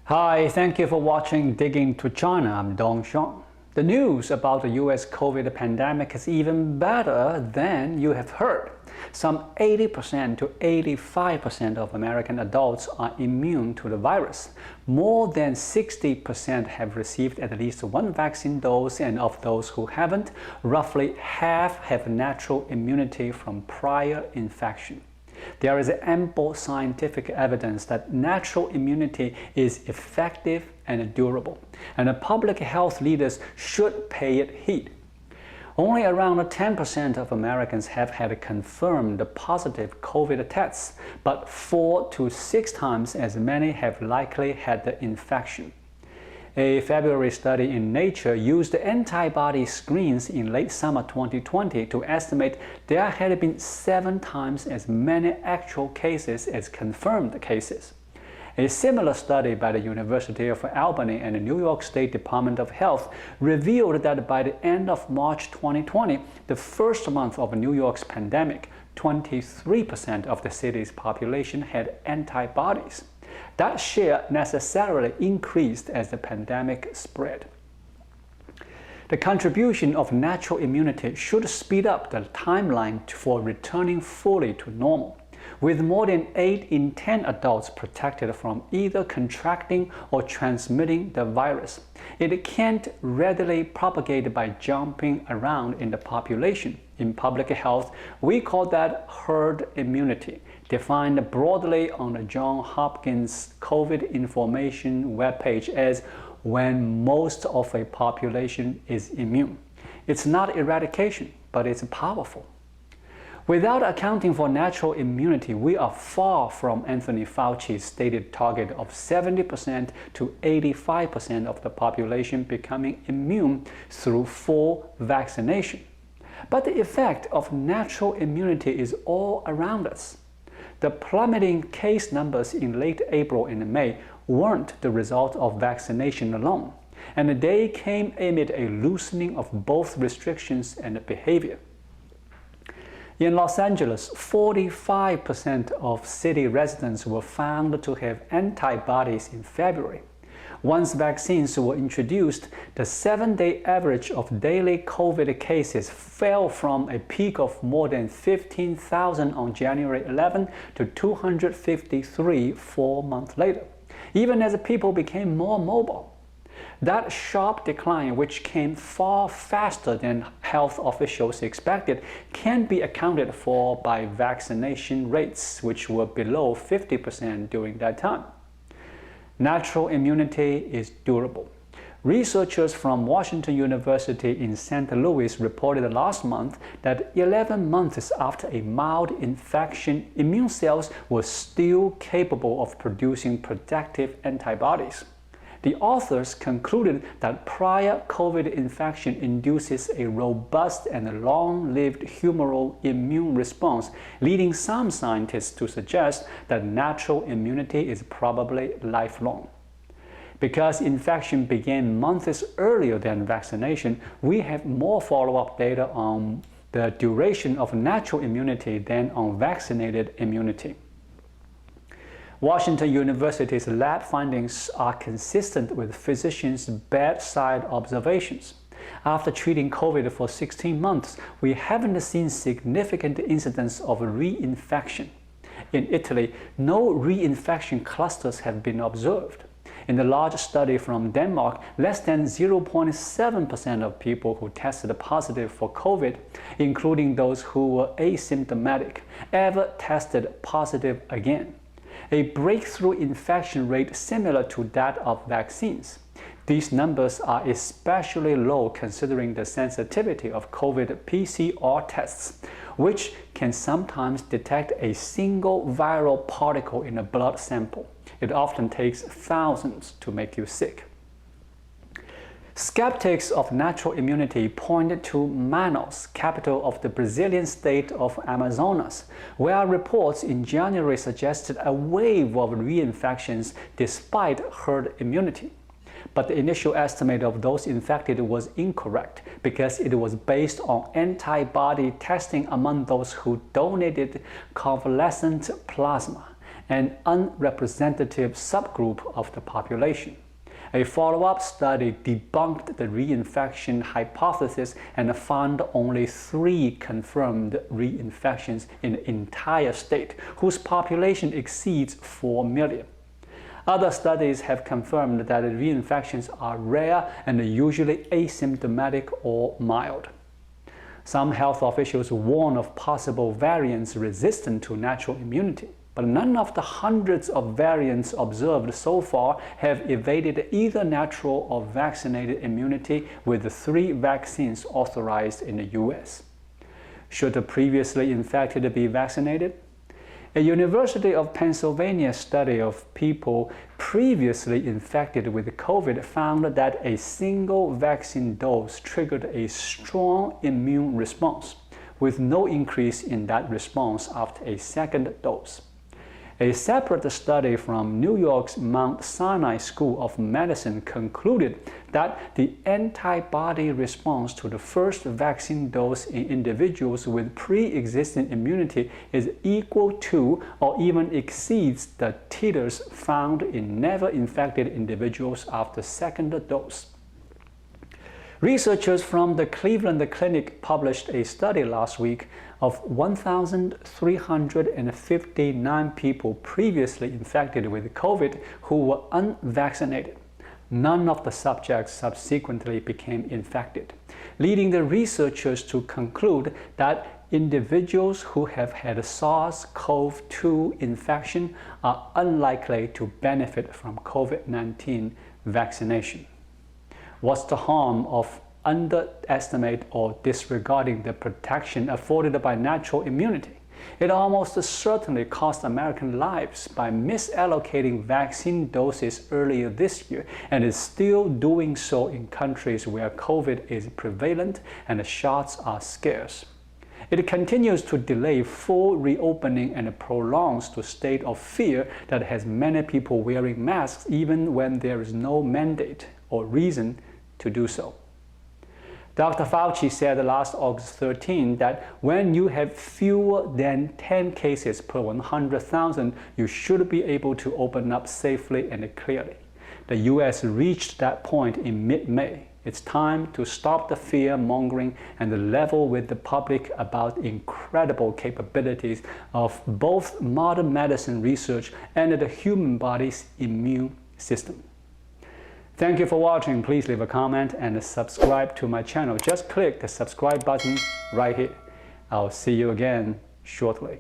Hi, thank you for watching Digging to China. I'm Dong Xiong. The news about the US COVID pandemic is even better than you have heard. Some 80% to 85% of American adults are immune to the virus. More than 60% have received at least one vaccine dose, and of those who haven't, roughly half have natural immunity from prior infection. There is ample scientific evidence that natural immunity is effective and durable, and the public health leaders should pay it heed. Only around 10% of Americans have had confirmed positive COVID tests, but 4 to 6 times as many have likely had the infection. A February study in Nature used antibody screens in late summer 2020 to estimate there had been 7 times as many actual cases as confirmed cases. A similar study by the University of Albany and the New York State Department of Health revealed that by the end of March 2020, the first month of New York's pandemic, 23% of the city's population had antibodies. That share necessarily increased as the pandemic spread. The contribution of natural immunity should speed up the timeline for returning fully to normal. With more than 8 in 10 adults protected from either contracting or transmitting the virus, it can't readily propagate by jumping around in the population. In public health, we call that herd immunity, defined broadly on the Johns Hopkins COVID information webpage as when most of a population is immune. It's not eradication, but it's powerful. Without accounting for natural immunity, we are far from Anthony Fauci's stated target of 70% to 85% of the population becoming immune through full vaccination. But the effect of natural immunity is all around us. The plummeting case numbers in late April and May weren't the result of vaccination alone, and they came amid a loosening of both restrictions and behavior. In Los Angeles, 45% of city residents were found to have antibodies in February. Once vaccines were introduced, the 7-day average of daily COVID cases fell from a peak of more than 15,000 on January 11 to 253 4 months later, even as people became more mobile. That sharp decline, which came far faster than health officials expected, can be accounted for by vaccination rates, which were below 50% during that time. Natural immunity is durable. Researchers from Washington University in St. Louis reported last month that 11 months after a mild infection, immune cells were still capable of producing protective antibodies. The authors concluded that prior COVID infection induces a robust and long-lived humoral immune response, leading some scientists to suggest that natural immunity is probably lifelong. Because infection began months earlier than vaccination, we have more follow-up data on the duration of natural immunity than on vaccinated immunity. Washington University's lab findings are consistent with physicians' bedside observations. After treating COVID for 16 months, we haven't seen significant incidents of reinfection. In Italy, no reinfection clusters have been observed. In the large study from Denmark, less than 0.7% of people who tested positive for COVID, including those who were asymptomatic, ever tested positive again. A breakthrough infection rate similar to that of vaccines. These numbers are especially low considering the sensitivity of COVID PCR tests, which can sometimes detect a single viral particle in a blood sample. It often takes thousands to make you sick. Skeptics of natural immunity pointed to Manaus, capital of the Brazilian state of Amazonas, where reports in January suggested a wave of reinfections despite herd immunity. But the initial estimate of those infected was incorrect because it was based on antibody testing among those who donated convalescent plasma. an unrepresentative subgroup of the population. A follow-up study debunked the reinfection hypothesis and found only 3 confirmed reinfections in the entire state, whose population exceeds 4 million. Other studies have confirmed that reinfections are rare and usually asymptomatic or mild. Some health officials warn of possible variants resistant to natural immunity, but none of the hundreds of variants observed so far have evaded either natural or vaccinated immunity with the 3 vaccines authorized in the US. Should the previously infected be vaccinated? A University of Pennsylvania study of people previously infected with COVID found that a single vaccine dose triggered a strong immune response, with no increase in that response after a second dose. A separate study from New York's Mount Sinai School of Medicine concluded that the antibody response to the first vaccine dose in individuals with pre-existing immunity is equal to or even exceeds the titers found in never infected individuals after second dose. Researchers from the Cleveland Clinic published a study last week of 1,359 people previously infected with COVID who were unvaccinated. None of the subjects subsequently became infected, leading the researchers to conclude that individuals who have had a SARS-CoV-2 infection are unlikely to benefit from COVID-19 vaccination. What's the harm of underestimate or disregarding the protection afforded by natural immunity? It almost certainly cost American lives by misallocating vaccine doses earlier this year, and is still doing so in countries where COVID is prevalent and the shots are scarce. It continues to delay full reopening and prolongs the state of fear that has many people wearing masks even when there is no mandate or reason to do so. Dr. Fauci said last August 13 that when you have fewer than 10 cases per 100,000, you should be able to open up safely and clearly. The US reached that point in mid-May. It's time to stop the fear-mongering and level with the public about incredible capabilities of both modern medicine research and the human body's immune system. Thank you for watching. Please leave a comment and subscribe to my channel. Just click the subscribe button right here. I'll see you again shortly.